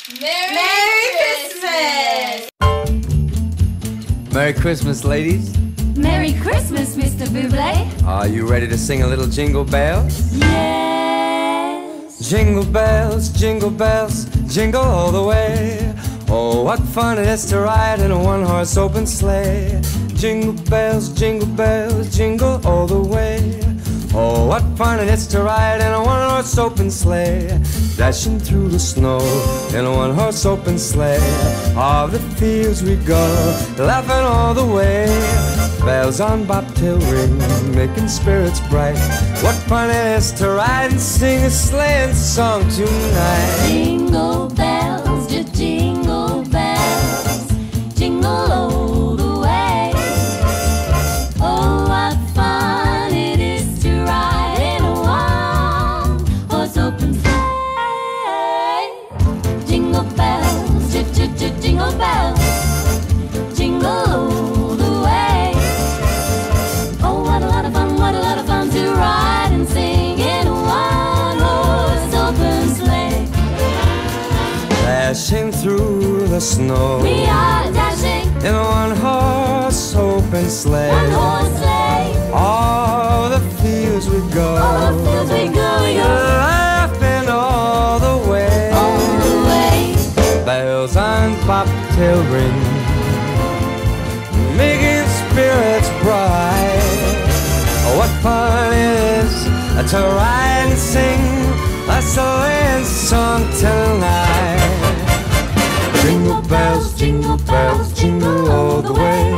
Merry Christmas! Merry Christmas, ladies. Merry Christmas, Mr. Bublé. Are you ready to sing a little jingle bells? Yes. Jingle bells, jingle all the way. Oh, what fun it is to ride in a one-horse open sleigh. Jingle bells, jingle all the way. Oh, what fun it is to ride in a one-horse open sleigh. Dashing through the snow in a one-horse open sleigh. O'er the fields we go, laughing all the way. Bells on bobtail ring, making spirits bright. What fun it is to ride and sing a sleighing song tonight. Jingle bells, jingle bells, jingle all the way. Oh, what fun it is to ride in a one-horse open sleigh. Jingle bells, jingle bells, jingle all the way. Oh, what a lot of fun to ride and sing in a one-horse open sleigh. Dashing through the snow, We are dashing in a one-horse open sleigh. one-horse sleigh. All the fields we go, All the fields we go, laughing all the way. all the way. Bells on bobtail ring, making spirits bright. Oh, what fun it is to ride and sing a sleighing song tonight. Jingle bells, jingle all the way.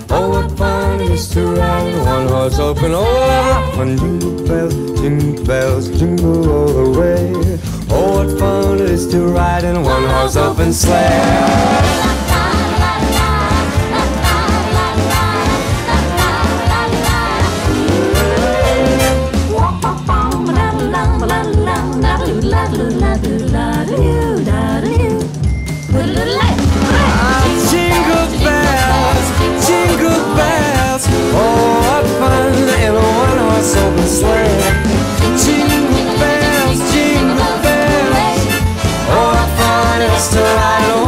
Oh, what fun it is to ride in a one-horse open. Oh, what fun! Jingle bells, jingle all the way. Oh, what fun it is to ride in a one-horse open sleigh. Jingle bells, oh, what fun in a one-horse open sleigh. Jingle bells, oh, what fun it is to ride